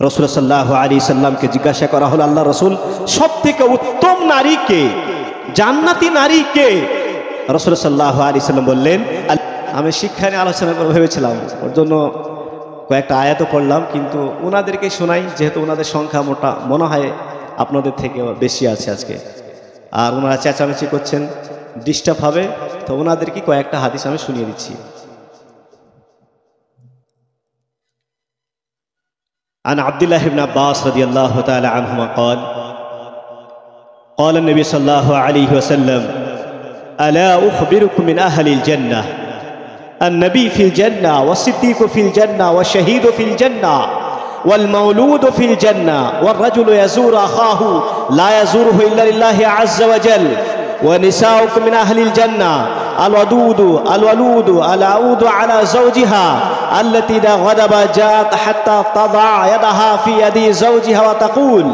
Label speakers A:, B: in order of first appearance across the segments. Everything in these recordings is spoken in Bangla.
A: রাসূল সাল্লাল্লাহু আলাইহি সাল্লামকে জিজ্ঞাসা করা হলো, আল্লাহ রাসূল, সবথেকে উত্তম নারী কে, জান্নাতি নারী কে? রাসূল সাল্লাল্লাহু আলাইহি সাল্লাম বললেন, আমি শিক্ষা নিয়ে আলোচনা করে ভেবেছিলাম, ওর জন্য কয়েকটা আয়াতও পড়লাম, কিন্তু ওনাদেরকে শোনাই, যেহেতু ওনাদের সংখ্যা মোটা মনে হয় আপনাদের থেকে বেশি আছে আজকে, আর ওনারা চেঁচামেচি করছেন, ডিস্টার্ব হবে, তো ওনাদেরকে কয়েকটা হাদিস আমি শুনিয়ে দিচ্ছি। عن عبد الله بن عباس رضي الله تعالى عنهما قال قال النبي صلى الله عليه وسلم ألا أخبركم من أهل الجنة النبي في الجنة والصديق في الجنة والشهيد في الجنة والمولود في الجنة والرجل يزور أخاه لا يزوره إلا لله عز وجل ونساؤكم من أهل الجنة الودود العود على زوجها التي إذا غضب جاءت حتى تضع يدها في يد زوجها وتقول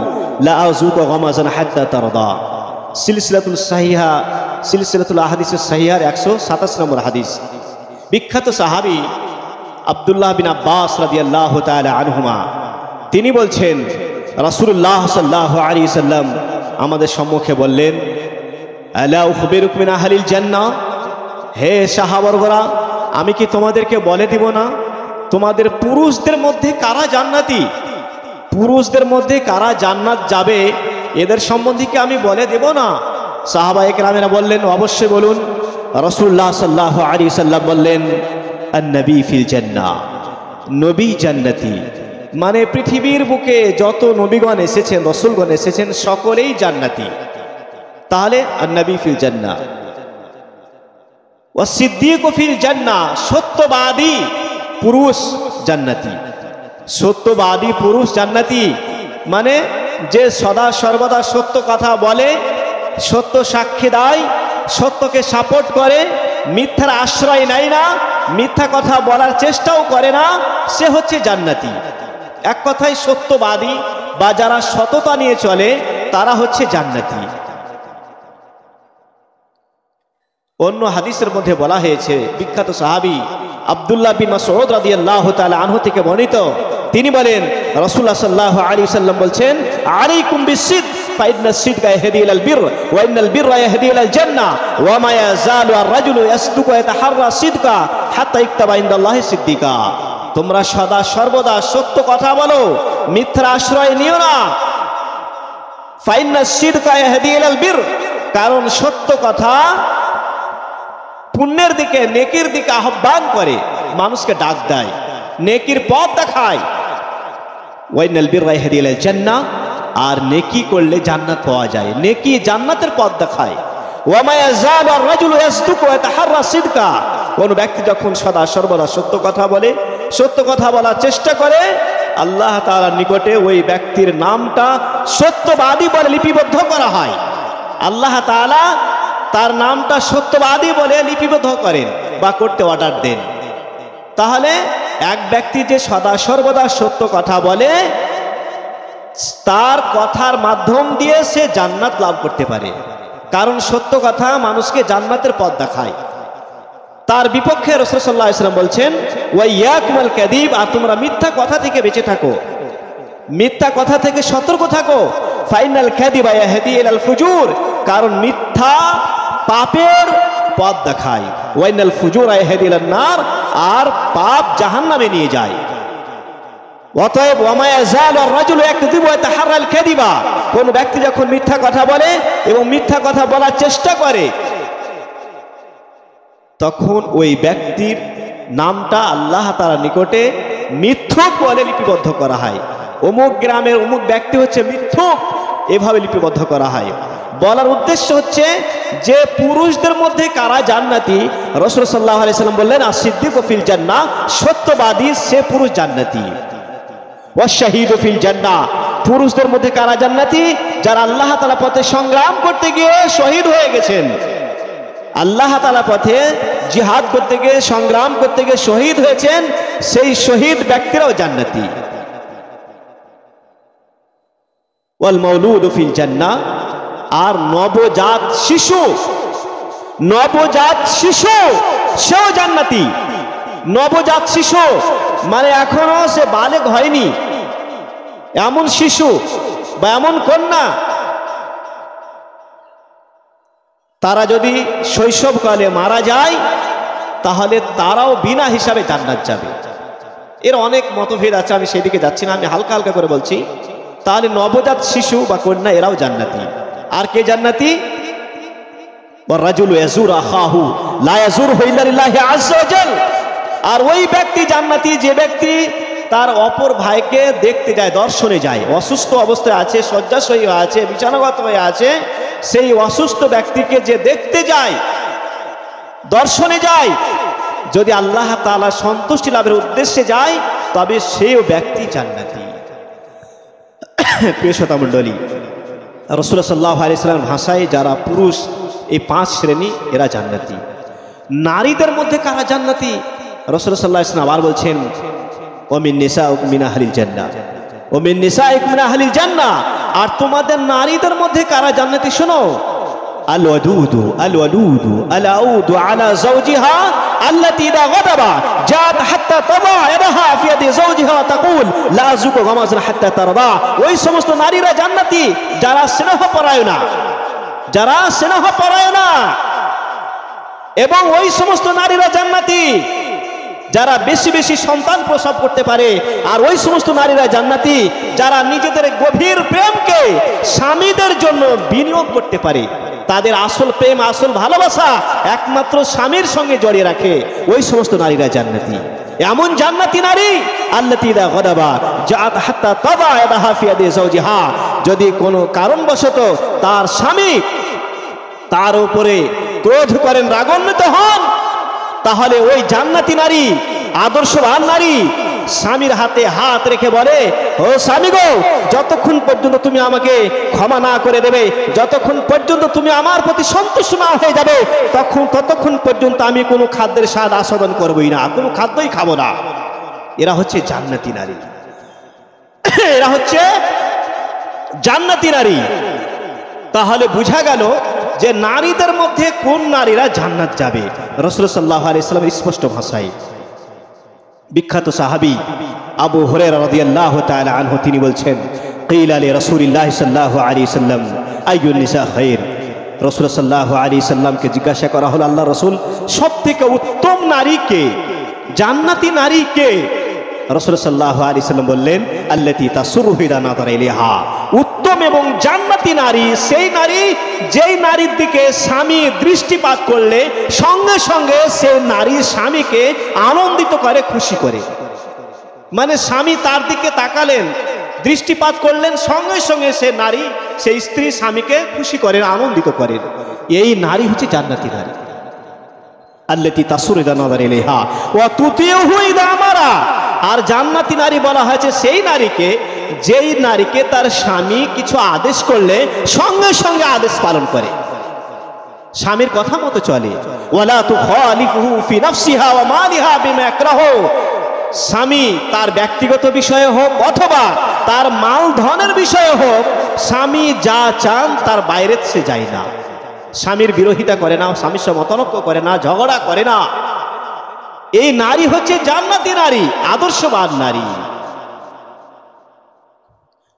A: لا أذوق غمزا حتى ترضى সিলসিলাতুল সাহিহা সিলসিলাতুল আহাদিসের সাহিহার 127 নম্বর হাদিস। বিখ্যাত সাহাবী আব্দুল্লাহ বিন আব্বাস রাদিয়াল্লাহু তাআলা আনহুমা তিনি বলছেন, রাসূলুল্লাহ সাল্লাল্লাহু আলাইহি সাল্লাম আমাদের সম্মুখে বললেন, আলা উখবিরুকুম মিন আহলিল জান্নাহ, হে সাহাবারা, আমি কি তোমাদেরকে বলে দিব না তোমাদের পুরুষদের মধ্যে কারা জান্নাতি, পুরুষদের মধ্যে কারা জান্নাত যাবে, এদের সম্বন্ধে কি আমি বলে দেব না? সাহাবায়ে কেরামেরা বললেন, অবশ্যই বলুন। রাসূলুল্লাহ সাল্লাল্লাহু আলাইহি সাল্লাম বললেন, আন-নবী ফিল জান্নাহ, নবী জান্নাতি, মানে পৃথিবীর বুকে যত নবীগণ এসেছেন, রাসূলগণ এসেছেন, সকলেই জান্নাতি। তাহলে আন-নবী ফিল জান্নাহ ওয়া সিদ্দীক ফিল জান্নাহ, সত্যবাদী পুরুষ জান্নাতি, সত্যবাদী পুরুষ জান্নাতি, মানে যে সদা সর্বদা সত্য কথা বলে, সত্য সাক্ষী দেয়, সত্যকে সাপোর্ট করে, মিথ্যার আশ্রয় নেয় না, মিথ্যা কথা বলার চেষ্টাও করে না, সে হচ্ছে জান্নাতি। এক কথায় সত্যবাদী বা যারা সততা নিয়ে চলে তারা হচ্ছে জান্নাতি। অন্য হাদিসের মধ্যে বলা হয়েছে, বিখ্যাত সাহাবী আব্দুল্লাহ বিন মাসউদ রাদিয়াল্লাহু তাআলা আনহু থেকে বর্ণিত, তিনি বলেন, রাসূলুল্লাহ সাল্লাল্লাহু আলাইহি সাল্লাম বলছেন, আলাইকুম বিসিদক ফাইন্না সিদকা ইয়াহদি ইলাল বির ওয়া ইন্নাল বিররা ইয়াহদি ইলাল জান্নাহ ওয়া মা ইয়াজালু আর-রাজুলু ইয়াসদুকু ওয়া ইয়াতাহাররা সিদকা হাত্তা ইকতাবা ইনদাল্লাহি সিদ্দিকা। তোমরা সদা সর্বদা সত্য কথা বলো, মিথ্যার আশ্রয় নিও না। ফাইন্না সিদকা ইয়াহদি ইলাল বির, কারণ সত্য কথা পুণ্যের দিকে, নেকির দিকে আহ্বান করে, মানুষকে ডাক দেয়, নেকির পথ দেখায়। ওয়াইনাল বিররা ইয়াহদি ইলাল জান্নাহ, আর নেকি করলে জান্নাত পাওয়া যায়, নেকি জান্নাতের পথ দেখায়। ওয়া মা ইয়াজালু আর-রাজুলু ইয়াসদুকু ওয়া ইয়াতাহাররা সিদকা, কোন ব্যক্তি যখন সদা সর্বদা সত্য কথা বলে, সত্য কথা বলার চেষ্টা করে, আল্লাহ তাআলার নিকটে ওই ব্যক্তির নামটা সত্যবাদী বলে লিপিবদ্ধ করা হয়। আল্লাহ তাআলা তার নামটা সত্যবাদী বলে লিপিবদ্ধ করেন বা করতে অর্ডার দেন। তাহলে এক ব্যক্তি যে সদা সর্বদা সত্য কথা বলে, তার কথার মাধ্যম দিয়ে সে জান্নাত লাভ করতে পারে, কারণ সত্য কথা মানুষকে জান্নাতের পথ দেখায়। তার বিপক্ষে রাসূল সাল্লাল্লাহু আলাইহি ওয়াসাল্লাম বলছেন, ওয়া ইয়াকুমুল কাযিব, আর তোমরা মিথ্যা কথা থেকে বেঁচে থাকো, মিথ্যা কথা থেকে সতর্ক থাকো। ফাইনাল কাযিবা ইয়াহদি ইলাল ফুজুর, কারণ মিথ্যা পাপের পথ দেখায়। ওয়াইনাল ফুজুরা ইয়াহদি ইলান নার, আর পাপ জাহান্নামে নিয়ে যায়। অতএব ওয়া মা ইয়াজালু আর-রাজুলু ইয়াকযিবু ওয়া ইয়াতাহাররাল কাযিবা, কোন ব্যক্তি যখন মিথ্যা কথা বলে এবং মিথ্যা কথা বলার চেষ্টা করে, তখন ওই ব্যক্তির নামটা আল্লাহ তাআলার নিকটে মিথ্যুক বলে লিপিবদ্ধ করা হয়। অমুক গ্রামের অমুক ব্যক্তি হচ্ছে মিথ্যুক, এভাবে লিপিবদ্ধ করা হয়। বলার উদ্দেশ্য হচ্ছে যে পুরুষদের মধ্যে কারা জান্নাতি, রাসূল সাল্লাল্লাহু আলাইহি সাল্লাম বললেন, আস-সিদ্দীকু ফিল জান্নাহ, সত্যবাদী সে পুরুষ জান্নাতি। ওয়াশ শাহীদু ফিল জান্নাহ, পুরুষদের মধ্যে কারা জান্নাতি, যারা আল্লাহ তাআলার পথে সংগ্রাম করতে গিয়ে শহীদ হয়ে গেছেন, আল্লাহ তাআলার পথে জিহাদ করতে গিয়ে, সংগ্রাম করতে গিয়ে শহীদ হয়েছেন, সেই শহীদ ব্যক্তিরাও জান্নাতি। ওয়াল মাউলুদু ফিল জান্নাহ, আর নবজাত শিশু, নবজাত শিশু সেও জান্নাতি। নবজাত শিশু মানে এখনো সে বালেগ হয়নি, এমন শিশু বা এমন কন্যা তারা যদি শৈশবকালে মারা যায় তাহলে তারাও বিনা হিসাবে জান্নাত যাবে। এর অনেক মতভেদ আছে, আমি সেদিকে যাচ্ছি না, আমি হালকা হালকা করে বলছি। তাহলে নবজাত শিশু বা কন্যা এরাও জান্নাতি। আর কে জান্নাতি? ওয়ারাজুলু ইয়াজুরু আখাহু লা ইয়াজুরহু ইল্লা লিল্লাহি আযজা ওয়া জাল। আর ওই ব্যক্তি জান্নাতি যে ব্যক্তি তার অপর ভাইকে দেখতে যায়, দর্শনে যায়, অসুস্থ অবস্থায় আছে, শয্যাশয়ী আছে, বিছানাগত হয়ে আছে, সেই অসুস্থ ব্যক্তিকে যে দেখতে যায়, দর্শনে যায়, যদি আল্লাহ তাআলা সন্তুষ্টি লাভের উদ্দেশ্যে যায় তবে সেই ব্যক্তি জান্নাতি। প্রিয় শ্রোতা মণ্ডলী, রাসূলুল্লাহ সাল্লাল্লাহু আলাইহি ওয়াসাল্লামের ভাষায় যারা পুরুষ, এই 5 শ্রেণী, এরা জান্নাতি। নারীদের মধ্যে কারা জান্নাতি? রাসূলুল্লাহ সাল্লাল্লাহু আলাইহি ওয়াসাল্লাম আবার বলছেন, ওমিন নিসাউকুম মিন আহলিল জান্নাহ, ওমিন নিসাইকুম মিন আহলিল জান্নাহ। আর তোমাদের নারীদের মধ্যে কারা জান্নাতি শোনো, আল ওয়াদুদু আল ওয়ালুদু আল আউদু আলা যাওজিহা আল্লাতী ইযা গাদাবা জাত হাত্তা তাদা ইয়াদাহা ফি ইয়াদি যাওজিহা ওয়া তাকুল লা আযুকু গামাযান হাত্তা তারদা। ওই সমস্ত নারীরা জান্নাতি যারা স্নেহপরায়ণা, যারা স্নেহপরায়ণা। এবং ওই সমস্ত নারীরা জান্নাতি যারা বেশি বেশি সন্তান প্রসব করতে পারে। আর ওই সমস্ত নারীরা জান্নাতি যারা নিজেদের গভীর প্রেমকে স্বামীদের জন্য বিনিয়োগ করতে পারে। তাদের আসল প্রেম, আসল ভালোবাসা একমাত্র স্বামীর সঙ্গে জড়িয়ে রাখে। ওই সমস্ত নারীরা জান্নাতি। এমন জান্নাতি নারী আল্লাতী ইযা গাদাবা জাত হাত্তা তাদা ইয়াদাহা ফি ইয়াদি যাওজিহা, যদি কোনো কারণবশত তার স্বামী তার উপরে ক্রোধ করেন, রাগান্বিত হন, তাহলে ওই জান্নাতি নারী, আদর্শবান নারী স্বামীর হাতে হাত রেখে বলে, ও স্বামী গো, যতক্ষণ পর্যন্ত তুমি আমাকে ক্ষমা না করে দেবে, যতক্ষণ পর্যন্ত তুমি আমার প্রতি সন্তুষ্ট না হয়ে যাবে, ততক্ষণ পর্যন্ত আমি কোনো খাদ্যের স্বাদ আস্বাদন করবই না, কোনো খাদ্যই খাবো না। এরা হচ্ছে জান্নাতি নারী, এরা হচ্ছে জান্নাতি নারী। তাহলে বোঝা গেল যে নারীদের মধ্যে কোন নারীরা জান্নাত যাবে। রাসূলুল্লাহ সাল্লাল্লাহু আলাইহি ওয়াসাল্লাম স্পষ্ট ভাষায়, বিখ্যাত সাহাবী আবু হুরায়রা রাদিয়াল্লাহু তাআলা আনহু তিনি বলছেন, কিলা লি রাসূলিল্লাহি সাল্লাল্লাহু আলাইহি ওয়াসাল্লাম আইয়ুন নিসা খায়র। রাসূলুল্লাহ সাল্লাল্লাহু আলাইহি ওয়াসাল্লামকে জিজ্ঞাসা করা হলো, আল্লাহর রাসূল, সবথেকে উত্তম নারী কে, জান্নাতি নারী কে? রাসূলুল্লাহ সাল্লাল্লাহু আলাইহি ওয়াসাল্লাম বললেন, আল্লাতী তাসুররু ইযা নাযারা ইলাইহা। উত্তম এবং জান্নাতি নারী সেই নারী যেই নারীর দিকে স্বামী দৃষ্টিপাত করলে সঙ্গে সঙ্গে সেই নারী স্বামীকে আনন্দিত করে, খুশি করে। মানে স্বামী তার দিকে তাকালেন, দৃষ্টিপাত করলেন, সঙ্গে সঙ্গে সে নারী, সেই স্ত্রী স্বামীকে খুশি করেন, আনন্দিত করেন। এই নারী হচ্ছে জান্নাতি নারী। আল্লাতী তাসুররু ইযা নাযারা ইলাইহা ওয়া তুতিউহু ইযা আমারা। আর জান্নাতি নারী বলা হয়েছে সেই নারীকে যেই নারীকে তার স্বামী কিছু আদেশ করলে সঙ্গে সঙ্গে আদেশ পালন করে, স্বামীর কথা মতো চলে। ওয়ালা তুখালিফুহু ফি নাফসিহা ওয়া মালিহা বিমা ইয়াকরাহু। স্বামী তার ব্যক্তিগত বিষয়ে হোক অথবা তার মাল ধনের বিষয়ে হোক, স্বামী যা চান তার বাইরে সে যায় না, স্বামীর বিরোধিতা করে না, স্বামীর সঙ্গে মতানৈক্য করে না, ঝগড়া করে না। এই নারী হচ্ছে জান্নাতি নারী, আদর্শবান নারী।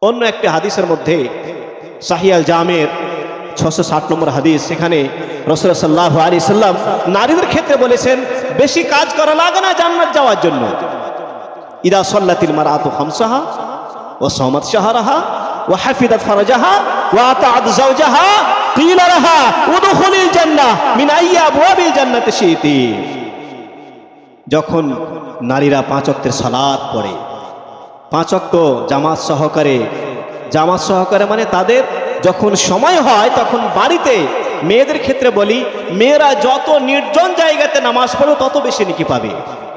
A: অন্য একটি হাদিসের মধ্যে, সাহিহ আল জামের 660 নম্বর হাদিস, সেখানে রাসূলুল্লাহ সাল্লাল্লাহু আলাইহি ওয়াসাল্লাম নারীদের ক্ষেত্রে বলেছেন, বেশি কাজ করা লাগে না জান্নাত যাওয়ার জন্য। ইদা সাল্লাতিল মারআতু খামসাহা ওয়া সামাত শাহরাহা ওয়া হাফিযাত ফারজাহা ওয়া আতাআত যাওজাহা কিলা লাহা উদখুলিল জান্নাহ মিন আইয়ি আবওয়াবিল জান্নাতি শি'তি। যখন নারীরা 5 ওয়াক্তের সালাত পড়ে, 5 ওয়াক্ত জামাত সহকারে, মানে তাদের যখন সময় হয় তখন বাড়িতে, মেয়েদের ক্ষেত্রে বলি, মেয়েরা যত নির্জন জায়গাতে নামাজ পড়ো তত বেশি নেকি পাবে,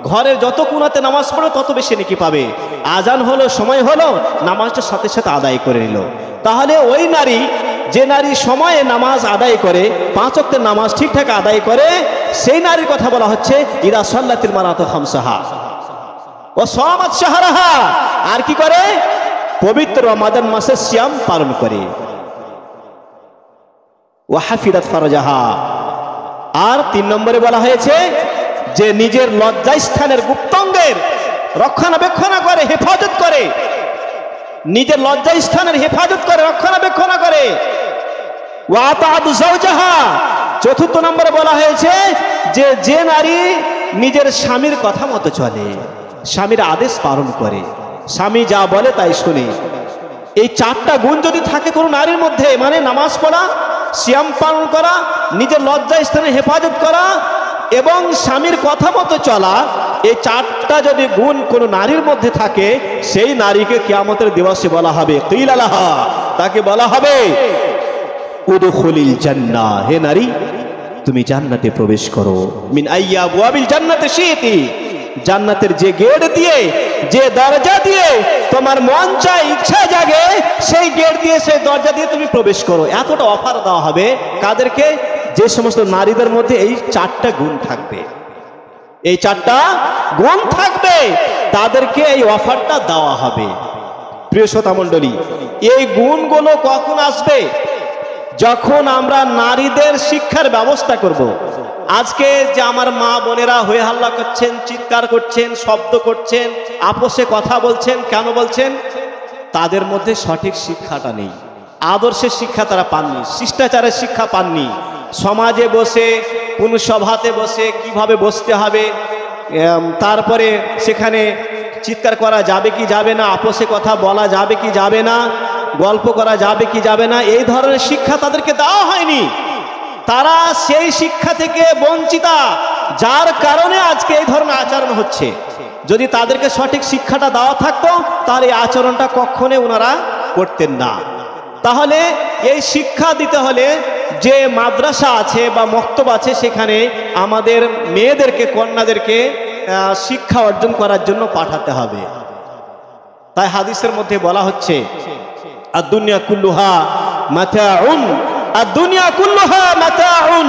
A: ঘরের যত কোণাতে নামাজ পড়ো তত বেশি নেকি পাবে। আজান হলো, সময় হলো, নামাজটা সাথে সাথে আদায় করে নিল। তাহলে ওই নারী, যে নারী সময়ে নামাজ আদায় করে, 5 ওয়াক্তের নামাজ ঠিকঠাক আদায় করে, সেই নারীর কথা বলা হচ্ছে ইদা সাল্লাতিল মারআতু খামসাহা ওয়া সামাত শাহরাহা। আর কি করে? পবিত্র রমাদান মাসে সিয়াম পালন করে। ওয়া হাফিযাত ফারজাহা। আর 3 নম্বরে বলা হয়েছে যে নিজের লজ্জাস্থানের গুপ্তাঙ্গের রক্ষণাবেক্ষণ করে, হেফাজত করে। নিজের লজ্জাস্থানের হেফাজত করে, রক্ষণাবেক্ষণ করে। ওয়া আতাআতু যাওজাহা, চতুর্থ নম্বরে বলা হয়েছে যে নারী নিজের স্বামীর কথা মতো চলে, স্বামীর আদেশ পালন করে, স্বামী যা বলে তাই শুনে। এই চারটা গুণ যদি থাকে কোনো নারীর মধ্যে, মানে নামাজ পড়া, সিয়াম পালন করা, নিজের লজ্জাস্থানের হেফাজত করা এবং স্বামীর কথা মতো চলা, এই চারটা যদি গুণ কোনো নারীর মধ্যে থাকে, সেই নারীকে কিয়ামতের দিবসে বলা হবে কিলা লাহা, তাকে বলা হবে উদখুলিল জান্নাহ, হে নারী তুমি জান্নাতে প্রবেশ করো। মিন আইয়া আবওয়াবিল জান্নাতি শিতি, জান্নাতের যে গেট দিয়ে, যে দরজা দিয়ে তোমার মন চায়, ইচ্ছা জাগে, সেই গেট দিয়ে, সেই দরজা দিয়ে তুমি প্রবেশ করো। এতটা অফার দেওয়া হবে কাদেরকে? যে সমস্ত নারীদের মধ্যে এই চারটা গুণ থাকবে, এই চারটা গুণ থাকবে, তাদেরকে এই অফারটা দেওয়া হবে। প্রিয় শ্রোতা মণ্ডলী, এই গুণগুলো কখন আসবে? যখন আমরা নারীদের শিক্ষার ব্যবস্থা করব। আজকে যে আমার মা বোনেরা হয়ে হাল্লা করছেন, চিৎকার করছেন, শব্দ করছেন, আপোষে কথা বলছেন, কেন বলছেন? তাদের মধ্যে সঠিক শিক্ষাটা নেই, আদর্শের শিক্ষা তারা পাননি, শিষ্টাচারের শিক্ষা পাননি। সমাজে বসে, কোন সভাতে বসে কিভাবে বসতে হবে, তারপরে সেখানে চিৎকার করা যাবে কি যাবে না, আপোষে কথা বলা যাবে কি যাবে না, গল্প করা যাবে কি যাবে না, এই ধরনের শিক্ষা তাদেরকে দেওয়া হয়নি। তারা সেই শিক্ষা থেকে বঞ্চিতা, যার কারণে আজকে এই ধরনের আচরণ হচ্ছে। যদি তাদেরকে সঠিক শিক্ষাটা দেওয়া থাকতো, তাহলে এই আচরণটা কখনো ওনারা করতেন না। তাহলে এই শিক্ষা দিতে হলে যে মাদ্রাসা আছে বা মক্তব আছে, সেখানে আমাদের মেয়েদেরকে, কন্যাদেরকে শিক্ষা অর্জন করার জন্য পাঠাতে হবে। তাই হাদিসের মধ্যে বলা হচ্ছে আদ-দুনিয়া কুল্লুহা মাতাউন, আদ-দুনিয়া কুল্লুহা মাতাউন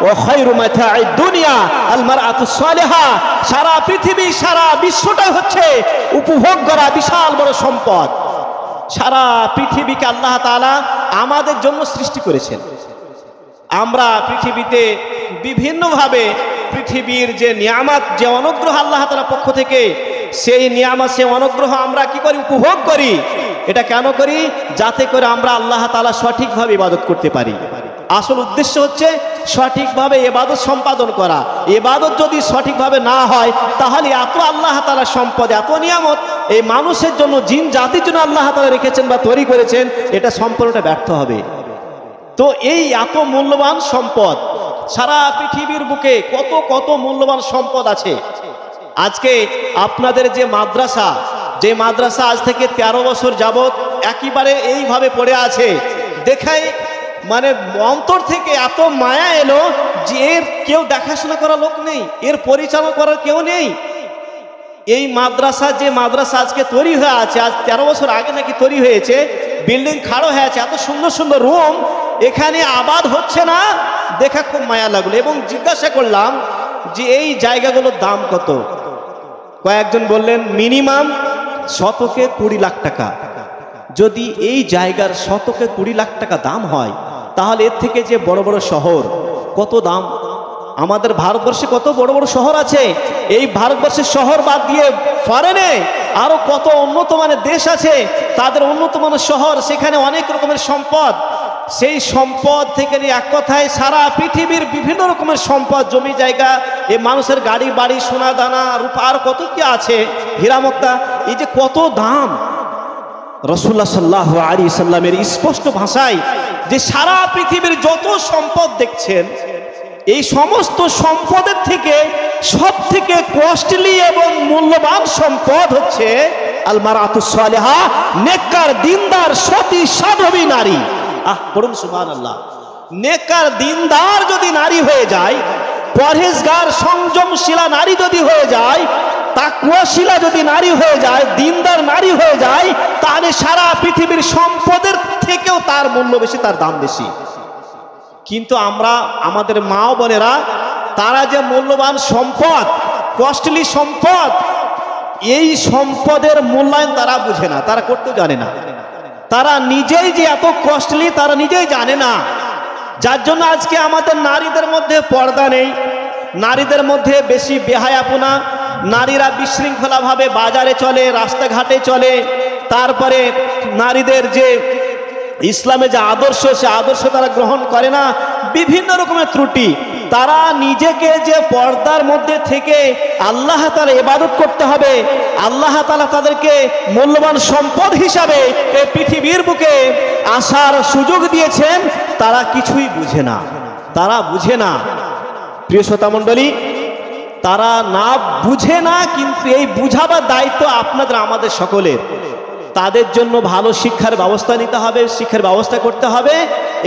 A: ওয়া খায়রু মাতা'id দুনিয়া আল মারআতুস সালিহা। সারা পৃথিবী, সারা বিশ্বটাই হচ্ছে উপভোগ করা বিশাল বড় সম্পদ। সারা পৃথিবীকে আল্লাহ তাআলা আমাদের জন্য সৃষ্টি করেছেন। আমরা পৃথিবীতে বিভিন্নভাবে পৃথিবীর যে নিয়ামত, যে অনুগ্রহ আল্লাহ তাআলার পক্ষ থেকে, সেই নিয়ামত, সেই অনুগ্রহ আমরা কি করি? উপভোগ করি। এটা কেন করি? যাতে করে আমরা আল্লাহ তাআলা সঠিকভাবে ইবাদত করতে পারি। আসল উদ্দেশ্য হচ্ছে সঠিকভাবে ইবাদত সম্পাদন করা। ইবাদত যদি সঠিকভাবে না হয়, তাহলে এত আল্লাহ তাআলার সম্পদ, এত নিয়ামত এই মানুষের জন্য, জিন জাতির জন্য আল্লাহ তাআলা রেখেছেন বা তৈরি করেছেন, এটা সম্পূর্ণটা ব্যর্থ হবে। তো এই এত মূল্যবান সম্পদ, সারা পৃথিবীর বুকে কত কত মূল্যবান সম্পদ আছে। আজকে আপনাদের যে মাদ্রাসা, যে মাদ্রাসা আজ থেকে 13 বছর যাবত একেবারে এইভাবে পড়ে আছে, দেখাই মানে অন্তর থেকে এত মায়া এলো যে এর কেউ দেখাশোনা করার লোক নেই, এর পরিচালনা করার কেউ নেই। এই মাদ্রাসা, যে মাদ্রাসা আজকে তৈরি হয়ে আছে, আজ 13 বছর আগে নাকি তৈরি হয়েছে, বিল্ডিং খাড়ো হয়ে আছে, এত সুন্দর সুন্দর রুম, এখানে আবাদ হচ্ছে না, দেখা খুব মায়া লাগলো। এবং জিজ্ঞাসা করলাম যে এই জায়গাগুলোর দাম কত? কয়েকজন বললেন মিনিমাম শতকে 20 লাখ টাকা। যদি এই জায়গার শতকে 20 লাখ টাকা দাম হয়, তাহলে এর থেকে যে বড় বড় শহর কত দাম? আমাদের ভারতবর্ষে কত বড় বড় শহর আছে। এই ভারতবর্ষের শহর বাদ দিয়ে ফরেনে আরো কত উন্নত মানের দেশ আছে, তাদের উন্নত মানের শহর, সেখানে অনেক রকমের সম্পদ। সেই সম্পদ থেকে নিয়ে এক কথায় সারা পৃথিবীর বিভিন্ন রকমের সম্পদ, জমি জায়গা, এই মানুষের গাড়ি বাড়ি, সোনা দানা রূপা, আর কত কি আছে, হীরামুক্তা, এই যে কত দাম। রাসূলুল্লাহ সাল্লাল্লাহু আলাইহি সাল্লামের স্পষ্ট ভাষায় যে সারা পৃথিবীর যত সম্পদ দেখছেন, এই সমস্ত সম্পদের থেকে সব থেকে কস্টলি এবং মূল্যবান সম্পদ হচ্ছে আল মারআতুস সালিহা, নেককার, দিনদার, সতী, সাধবী নারী। পড়ুন সুবহানাল্লাহ। নেককার, দিনদার যদি নারী হয়ে যায়, পরহেজগার, সংযমশীলা নারী যদি হয়ে যায়, তাকওয়াশীলা যদি নারী হয়ে যায়, দিনদার নারী হয়ে যায়, তাহলে সারা পৃথিবীর সম্পদের থেকেও তার মূল্য বেশি, তার দাম বেশি। কিন্তু আমরা, আমাদের মা ও বোনেরা, তারা যে মূল্যবান সম্পদ, কস্টলি সম্পদ, এই সম্পদের মূল্যায়ন তারা বুঝে না, তারা করতেও জানে না। তারা নিজেই যে এত কস্টলি তারা নিজেই জানে না। যার জন্য আজকে আমাদের নারীদের মধ্যে পর্দা নেই, নারীদের মধ্যে বেশি বেহায়াপনা, নারীরা বিশৃঙ্খলাভাবে বাজারে চলে, রাস্তাঘাটে চলে, তারপরে নারীদের যে ইসলামে যে আদর্শ, সে আদর্শ তারা গ্রহণ করে না, বিভিন্ন রকমের ত্রুটি। তারা নিজেকে যে পর্দার মধ্যে থেকে আল্লাহ তাআলা ইবাদত করতে হবে, আল্লাহ তাআলা তাদেরকে মূল্যবান সম্পদ হিসাবে এই পৃথিবীর বুকে আসার সুযোগ দিয়েছেন, তারা কিছুই বুঝে না, তারা বুঝে না। প্রিয় শ্রোতা মণ্ডলী, তারা না বুঝে না, কিন্তু এই বুঝাবার দায়িত্ব আপনাদের আমাদের সকলের। তাদের জন্য ভালো শিক্ষার ব্যবস্থা নিতে হবে, শিক্ষার ব্যবস্থা করতে হবে,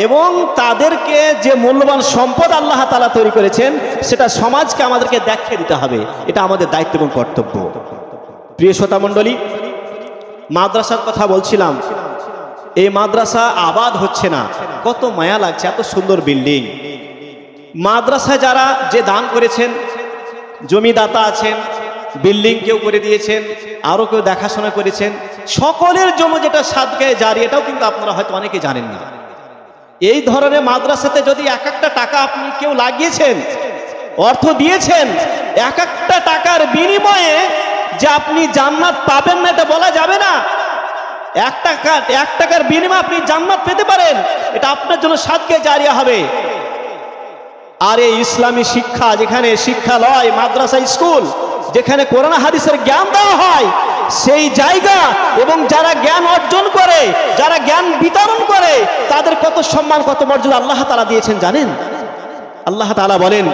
A: এবং তাদেরকে যে মূল্যবান সম্পদ আল্লাহ তাআলা তৈরি করেছেন সেটা সমাজকে আমাদেরকে দেখিয়ে দিতে হবে। এটা আমাদের দায়িত্ব এবং কর্তব্য। প্রিয় শ্রোতা মণ্ডলী, মাদ্রাসার কথা বলছিলাম। এই মাদ্রাসা আবাদ হচ্ছে না, কত মায়া লাগছে, এত সুন্দর বিল্ডিং। মাদ্রাসায় যারা যে দান করেছেন, জমিদাতা আছেন, বিল্ডিং কেউ করে দিয়েছেন, আরও কেউ দেখাশোনা করেছেন, সকলের জন্য যেটা সাদকায়ে জারি, এটাও কিন্তু আপনারা হয়তো অনেকে জানেন না। এই ধরনের মাদ্রাসাতে যদি এক একটা টাকা আপনি কেউ লাগিয়েছেন, অর্থ দিয়েছেন, এক একটা টাকার বিনিময়ে যে আপনি জান্নাত পাবেন না এটা বলা যাবে না। এক টাকার বিনিময়ে আপনি জান্নাত পেতে পারেন, এটা আপনার জন্য সাদকায়ে জারিয়া হবে। আর এই ইসলামী শিক্ষা, যেখানে শিক্ষালয়, মাদ্রাসা, স্কুল, যেখানে কোরআন হাদিসের জ্ঞান দেওয়া হয়, সেই জায়গা এবং যারা জ্ঞান অর্জন করে, যারা জ্ঞান বিতরণ করে, তাদের কত সম্মান, কত মর্যাদা আল্লাহ তাআলা দিয়েছেন জানেন? আল্লাহ তাআলা বলেন,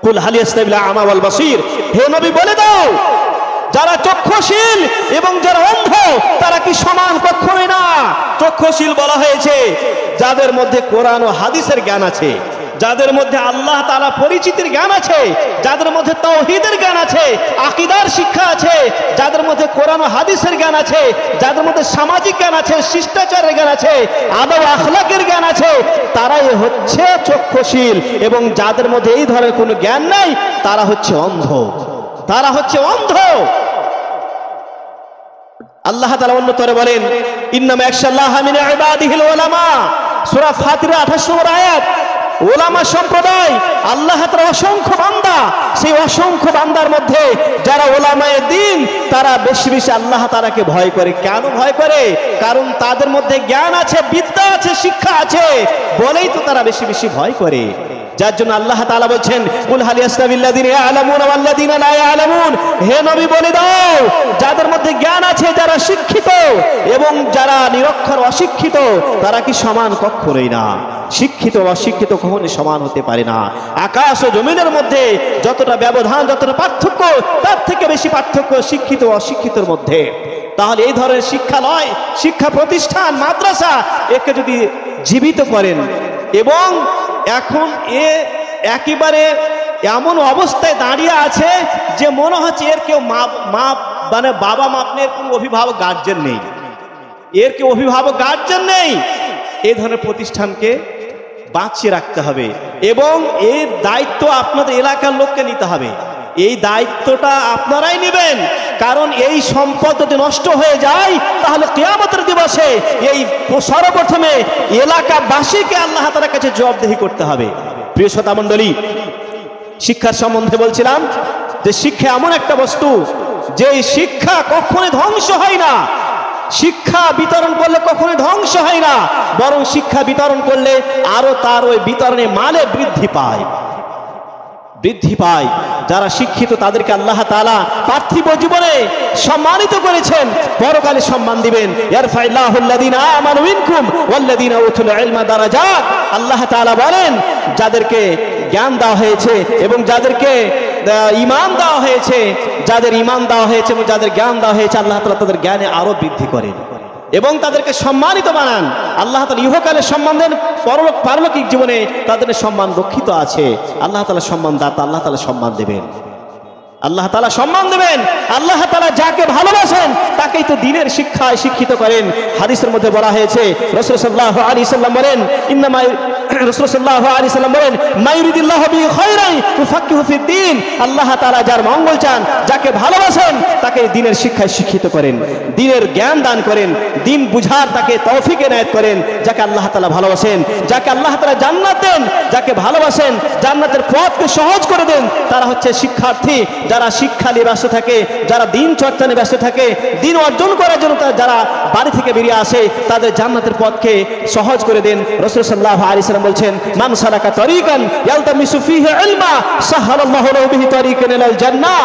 A: কুল হাল ইয়াস্তাবিল আ'মা ওয়াল বাসীর, হে নবী বলে দাও, যারা চক্ষুশীল এবং যারা অন্ধ তারা কি সমান? কখনোই না। চক্ষুশীল বলা হয়েছে যাদের মধ্যে কোরআন ও হাদিসের জ্ঞান আছে, যাদের মধ্যে আল্লাহ তাআলা পরিচিতির জ্ঞান আছে, যাদের মধ্যে তাওহীদের জ্ঞান আছে, আকীদার শিক্ষা আছে, যাদের মধ্যে কোরআন ও হাদিসের জ্ঞান আছে, যাদের মধ্যে সামাজিক জ্ঞান আছে, শিষ্টাচারের জ্ঞান আছে, আদব আখলাকের জ্ঞান আছে, তারাই হচ্ছে চক্ষুশীল। এবং যাদের মধ্যে এই ধরনের কোনো জ্ঞান নাই, তারা হচ্ছে অন্ধ, তারা হচ্ছে অন্ধ। আল্লাহ তাআলা অন্যতরে বলেন, ইন্নামা ইয়াখশাল্লাহা মিন ইবাদিহিল উলামা, সূরা ফাতিরের 28 নম্বর আয়াত। ওলামা সম্প্রদায়, আল্লাহ তাআলার অসংখ্য বান্দা, সেই অসংখ্য বান্দার মধ্যে যারা ওলামায়ে দ্বীন, তারা বেশি বেশি আল্লাহ তাআলাকে ভয় করে। কেন ভয় করে? কারণ তাদের মধ্যে জ্ঞান আছে, বিদ্যা আছে, শিক্ষা আছে, বলেই তো তারা বেশি বেশি ভয় করে। যার জন্য আল্লাহ তাআলা বলছেন, কুল হাল ইয়াস্তাবিল্লাযিনা ইয়ালামুনা ওয়াল্লাযিনা লা ইয়ালামুন, হে নবী বলে দাও, যাদের মধ্যে জ্ঞান আছে, যারা শিক্ষিত এবং যারা নিরক্ষর অশিক্ষিত, তারা কি সমান? কখনোই না। শিক্ষিত অশিক্ষিত কখনোই সমান হতে পারে না। আকাশ ও জমিনের মধ্যে যতটা ব্যবধান, যতটা পার্থক্য, তার থেকে বেশি পার্থক্য শিক্ষিত ও অশিক্ষিতের মধ্যে। তাহলে এই ধরনের শিক্ষালয়, শিক্ষা প্রতিষ্ঠান, মাদ্রাসা, একে যদি জীবিত করেন, এবং এখন এ একেবারে এমন অবস্থায় দাঁড়িয়ে আছে যে মনে হচ্ছে এর কেউ মানে বাবা মা, আপনার কোনো অভিভাবক গার্জেন নেই, এর কেউ অভিভাবক গার্জেন নেই। এই ধরনের প্রতিষ্ঠানকে বাঁচিয়ে রাখতে হবে এবং এর দায়িত্ব আপনাদের এলাকার লোককে নিতে হবে। এই দায়িত্বটা আপনারাই নেবেন, কারণ এই সম্পদ যদি নষ্ট হয়ে যায় তাহলে কিয়ামতের দিবসে এই সর্বপ্রথমে এলাকাবাসীকে আল্লাহ তাআলার কাছে জবাবদিহি করতে হবে। প্রিয় শ্রোতা মণ্ডলী, শিক্ষার সম্বন্ধে বলছিলাম যে শিক্ষা এমন একটা বস্তু যে শিক্ষা কখনোই ধ্বংস হয় না। শিক্ষা বিতরণ করলে কখনোই ধ্বংস হয় না, বরং শিক্ষা বিতরণ করলে আরো তার ওই বিতরণে মানে বৃদ্ধি পায়। যারা শিক্ষিত তাদেরকে আল্লাহ তাআলা পার্থিব জীবনে সম্মানিত করেছেন, পরকালে সম্মান দিবেন। ইয়ারফাইল্লাহুল্লাযীনা আমানু মিনকুম ওয়াল্লাযীনা উতুল ইলমা দারাজাত। আল্লাহ তাআলা বলেন, যাদেরকে জ্ঞান দেওয়া হয়েছে এবং যাদেরকে ঈমান দেওয়া হয়েছে, যাদের ঈমান দেওয়া হয়েছে এবং যাদের জ্ঞান দেওয়া হয়েছে, আল্লাহ তাআলা তাদের জ্ঞানে আরো বৃদ্ধি করেন এবং তাদেরকে সম্মানিত বানান। আল্লাহ তাআলা ইহকালে সম্মান দেন, পারলৌকিক জীবনে তাদের সম্মান রক্ষিত আছে। আল্লাহ তাআলা সম্মান দাতা, আল্লাহ তাআলা সম্মান দেবেন, আল্লাহ তাআলা সম্মান দেবেন। আল্লাহ তাআলা যাকে ভালোবাসেন তাকেই তো দ্বীনের শিক্ষায় শিক্ষিত করেন। হাদিসের মধ্যে বলা হয়েছে, রাসূল সাল্লাল্লাহু আলাইহি সাল্লাম বলেন, ইন্নামা রাসূল সাল্লাল্লাহু আলাইহি সাল্লাম বলেন, মাইরিদিল্লাহু বিহি খায়রান ইউফাক্কিহু ফিদ্দীন। আল্লাহ তাআলা যার মঙ্গল চান, যাকে ভালোবাসেন, তাকে দ্বীনের শিক্ষায় শিক্ষিত করেন, দ্বীনের জ্ঞান দান করেন, দ্বীন বুঝার তাকে তৌফিক এনায়েত করেন। যাকে আল্লাহ তাআলা ভালোবাসেন, যাকে আল্লাহ তাআলা জান্নাত দেন, যাকে ভালোবাসেন, জান্নাতের পথকে সহজ করে দেন, তারা হচ্ছে শিক্ষার্থী। যারা শিক্ষা নিয়ে ব্যস্ত থাকে, যারা দিন চর্চা নিয়ে ব্যস্ত থাকে, দিন অর্জন করার জন্য যারা বাড়ি থেকে বেরিয়ে আসে, তাদের জান্নাতের পথকে সহজ করে দেন। রাসূল সাল্লাল্লাহু আলাইহি ওয়াসাল্লাম বলছেন, মান সালাকা তরিকান ইয়ালতামিসু ফীহি ইলমা সাহালাল্লাহু লাহু বিহি তরিকান ইলাল জান্নাহ।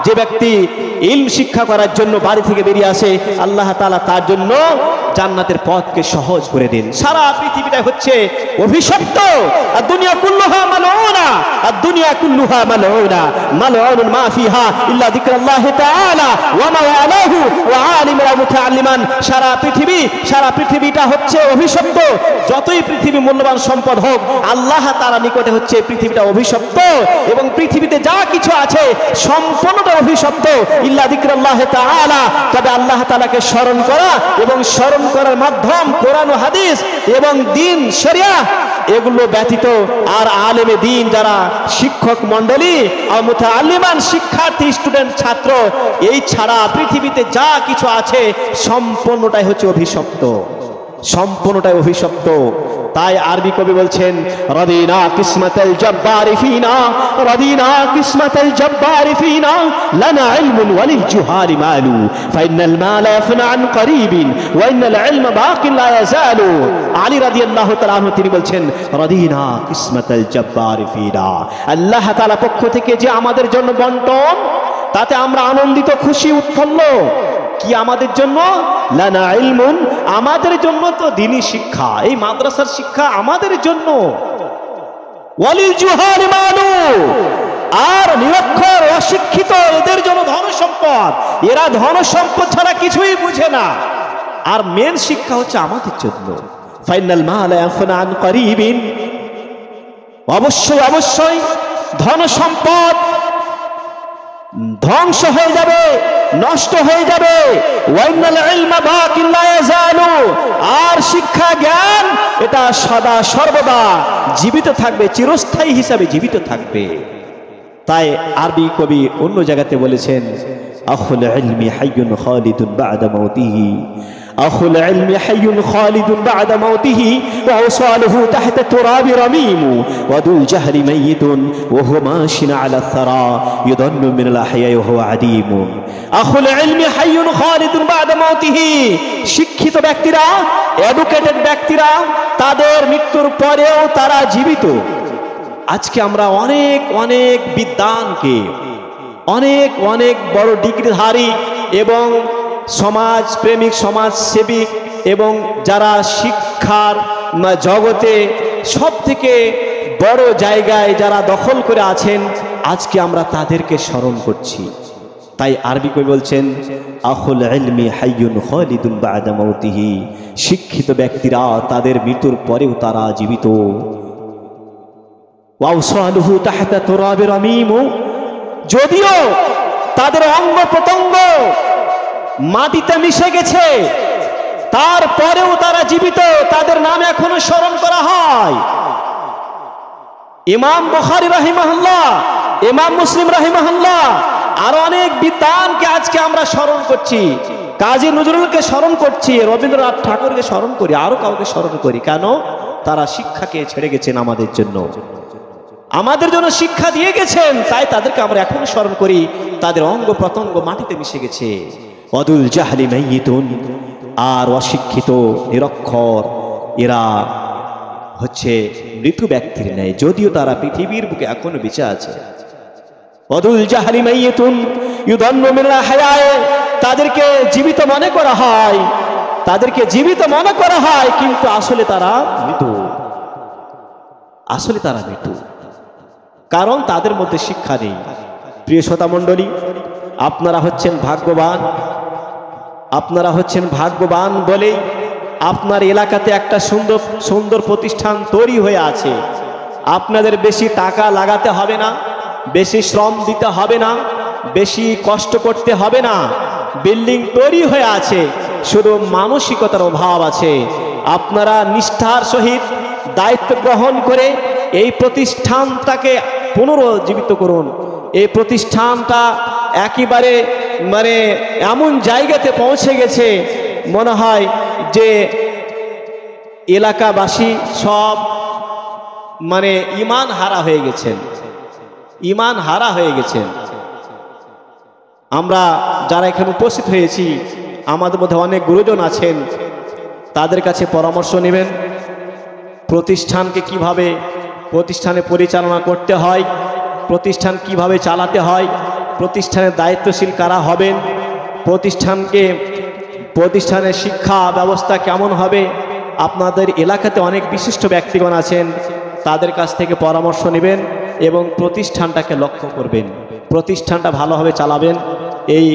A: যে ব্যক্তি ইলম শিক্ষা করার জন্য বাড়ি থেকে বেরিয়ে আসে, আল্লাহ তাআলা তার জন্য জান্নাতের পথকে সহজ করে দেন। সারা পৃথিবীটা হচ্ছে অভিশপ্ত। আর দুনিয়া কুল্লুহা মালউনা, আর দুনিয়া কুল্লুহা মালউনা, মালউনুন মা ফিহা ইল্লা যিকরুল্লাহি তাআলা ওয়া মা আলাহু ওয়া আলিমান ওয়া মুতাআল্লিমান। সারা পৃথিবীটা হচ্ছে অভিশপ্ত। যতই পৃথিবী মূল্যবান সম্পদ হোক, আল্লাহ তাআলার নিকটে হচ্ছে পৃথিবীটা অভিশপ্ত। এবং পৃথিবীতে যা কিছু আছে সম্পূর্ণটা অভিশপ্ত। ইল্লা যিকরুল্লাহি তাআলা, তবে আল্লাহ তাআলাকে স্মরণ করা এবং স্মরণ করার মাধ্যম কোরআন ও হাদিস এবং দ্বীন শরিয়াহ, এগুলো ব্যতীত আর আলেমে দ্বীন যারা শিক্ষক মণ্ডলী আর মুতাআল্লিমান শিক্ষার্থী স্টুডেন্ট ছাত্র, এই ছাড়া পৃথিবীতে যা কিছু আছে সম্পূর্ণটাই হচ্ছে অভিশপ্ত, সম্পূর্ণটাই অভিশপ্ত। তাই আরবি কবি বলছেন, রাদিনা কিসমাতাল জব্বারি ফিনা, রাদিনা কিসমাতাল জব্বারি ফিনা, লানা ইলমুন ওয়ালিল জুহালি মালু, ফাইনাল মালা ইয়াফনা আন করিবিন ওয়া ইন্নাল ইলমা বাকিন লা ইয়াজালু। আলী রাদিয়াল্লাহু তাআলা আনহু তিনি বলছেন, রাদিনা কিসমাতাল জব্বারি ফিনা, আল্লাহ তাআলা পক্ষ থেকে যে আমাদের জন্য বন্টন, তাতে আমরা আনন্দিত, খুশি, উৎফুল্ল। কি আমাদের জন্য? লানা ইলমুন, আমাদের জন্য তো দ্বীনি শিক্ষা, এই মাদ্রাসার শিক্ষা আমাদের জন্য। ওয়ালিল জুহালি মালু, আর নিরক্ষর অশিক্ষিত এদের জন্য ধন সম্পদ। এরা ধন সম্পদ ছাড়া কিছুই বুঝে না। আর মেন শিক্ষা হচ্ছে আমাদের জন্য। ফাইনাল মালা ইয়াফনা আন করিবিন, অবশ্যই ধন সম্পদ ধ্বংস হয়ে যাবে, নষ্ট হয়ে যাবে। ওয়াইনাল ইলমা বাকিন লা ইয়াজালু, আর শিক্ষা জ্ঞান এটা সদা সর্বদা জীবিত থাকবে, চিরস্থায়ী হিসাবে জীবিত থাকবে। তাই আরবি কবি অন্য জায়গাতে বলেছেন, আখুল ইলমি হাইয়ুন খালিদুন বা'দা মাউতিহি, আখুল ইলমি হাইয়ুন খালিদুন বা'দা মাউতিহি ওয়া উসালুহু তাহতা তুরাবি রামিমু ওয়া দুল জাহরি মাইয়িতুন ওয়া হুয়া মাশিন আলা আস-সারা ইউদান্নু মিনাল আহইয়া ওয়া হুয়া আদীমুন। আখুল ইলমি হাইয়ুন খালিদুন বা'দা মাউতিহি, শিক্ষিত ব্যক্তিরা, এডুকেটেড ব্যক্তিরা, তাদের মৃত্যুর পরেও তারা জীবিত। আজকে আমরা অনেক বিদ্বানকে, অনেক বড় ডিগ্রিধারী এবং সমাজ প্রেমিক, সমাজ সেবিক এবং যারা শিক্ষার জগতে সব থেকে বড় জায়গায় যারা দখল করে আছেন, আজকে আমরা তাদেরকে স্মরণ করছি। তাই আরবি কবি বলছেন, আখুল ইলমি হাইয়ুন খালিদুন বা'দা মাউতিহি, শিক্ষিত ব্যক্তিরা তাদের মৃত্যুর পরেও তারা জীবিত। ওয়া উসালুহু তাহতা তুরাবি রামিমু, যদিও তাদের অঙ্গ প্রত্যঙ্গ মাটিতে মিশে গেছে, তারপরেও তারা জীবিত, তাদের নাম এখনো স্মরণ করা হয়। ইমাম বুখারী রাহিমাহুল্লাহ, ইমাম মুসলিম রাহিমাহুল্লাহ, আর অনেক বিদ্বানকে আজকে আমরা স্মরণ করছি। কাজী নজরুলকে স্মরণ করছি, রবীন্দ্রনাথ ঠাকুরকে স্মরণ করি, আরো কাউকে স্মরণ করি। কেন? তারা শিক্ষাকে ছেড়ে গেছেন আমাদের জন্য, আমাদের জন্য শিক্ষা দিয়ে গেছেন। তাই তাদেরকে আমরা এখন স্মরণ করি। তাদের অঙ্গ প্রত্যঙ্গ মাটিতে মিশে গেছে। ওয়াদুল জাহলি মাইয়িতুন, আর অশিক্ষিত নিরক্ষর এরা হচ্ছে মৃত ব্যক্তির ন্যায়, যদিও তারা পৃথিবীর বুকে এখনো বেঁচে আছে। ওয়াদুল জাহলি মাইয়িতুন ইউদান্নু মিনাল আহইয়া, তাদেরকে জীবিত মনে করা হয়, তাদেরকে জীবিত মনে করা হয়, কিন্তু আসলে তারা মৃত, আসলে তারা মৃত, কারণ তাদের মধ্যে শিক্ষা নেই। প্রিয় শ্রোতা মণ্ডলী, আপনারা হচ্ছেন ভাগ্যবান, আপনারা হচ্ছেন ভাগ্যবান বলেই আপনার এলাকাতে একটা সুন্দর প্রতিষ্ঠান তৈরি হয়ে আছে। আপনাদের বেশি টাকা লাগাতে হবে না, বেশি শ্রম দিতে হবে না, বেশি কষ্ট করতে হবে না। বিল্ডিং তৈরি হয়ে আছে, শুধু মানসিকতার অভাব আছে। আপনারা নিষ্ঠার সহিত দায়িত্ব গ্রহণ করে এই প্রতিষ্ঠানটাকে পুনরুজ্জীবিত করুন। এই প্রতিষ্ঠানটা একেবারে এমন জায়গাতে পৌঁছে গেছে, মনে হয় যে এলাকাবাসী সব ইমান হারা হয়ে গেছেন, ইমান হারা হয়ে গেছেন। আমরা যারা এখানে উপস্থিত হয়েছি, আমাদের মধ্যে অনেক গুরুজন আছেন, তাদের কাছে পরামর্শ নেবেন প্রতিষ্ঠানকে কিভাবে প্রতিষ্ঠানে পরিচালনা করতে হয়, প্রতিষ্ঠান কিভাবে চালাতে হয়, প্রতিষ্ঠানের দায়িত্বশীল কারা হবেন, প্রতিষ্ঠানের শিক্ষা ব্যবস্থা কেমন হবে। আপনাদের এলাকাতে অনেক বিশিষ্ট ব্যক্তিগণ আছেন, তাদের কাছ থেকে পরামর্শ নেবেন এবং প্রতিষ্ঠানটাকে লক্ষ্য করবেন, প্রতিষ্ঠানটা ভালোভাবে চালাবেন। এই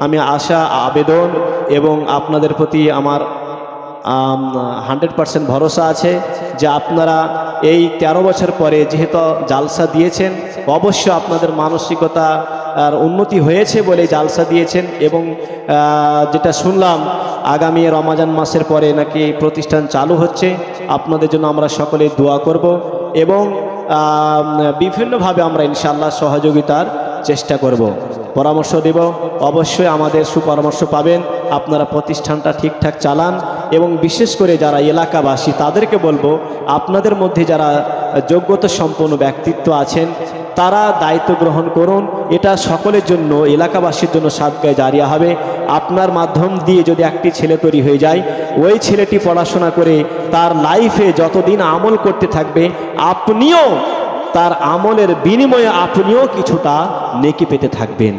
A: আমি আশা আবেদন এবং আপনাদের প্রতি আমার 100% ভরসা আছে যে আপনারা এই 13 বছর পরে যেহেতু জালসা দিয়েছেন, অবশ্য আপনাদের মানসিকতা আর উন্নতি হয়েছে বলে জালসা দিয়েছেন। এবং যেটা শুনলাম আগামী রমজান মাসের পরে নাকি প্রতিষ্ঠান চালু হচ্ছে, আপনাদের জন্য আমরা সকলে দোয়া করব এবং বিভিন্নভাবে আমরা ইনশাআল্লাহ সহযোগিতার চেষ্টা করব, পরামর্শ দেব। অবশ্যই আমাদের সুপরামর্শ পাবেন। আপনারা প্রতিষ্ঠানটা ঠিকঠাক চালান এবং বিশেষ করে যারা এলাকাবাসী তাদেরকে বলবো, আপনাদের মধ্যে যারা যোগ্যতা সম্পন্ন ব্যক্তিত্ব আছেন তারা দায়িত্ব গ্রহণ করুন। এটা সকলের জন্য, এলাকাবাসীর জন্য সাদকায়ে জারিয়া হবে। আপনার মাধ্যম দিয়ে যদি একটি ছেলে তৈরি হয়ে যায়, ওই ছেলেটি পড়াশোনা করে তার লাইফে যতদিন আমল করতে থাকবে, আপনিও তার আমলের বিনিময়ে আপনিও কিছুটা নেকি পেতে থাকবেন।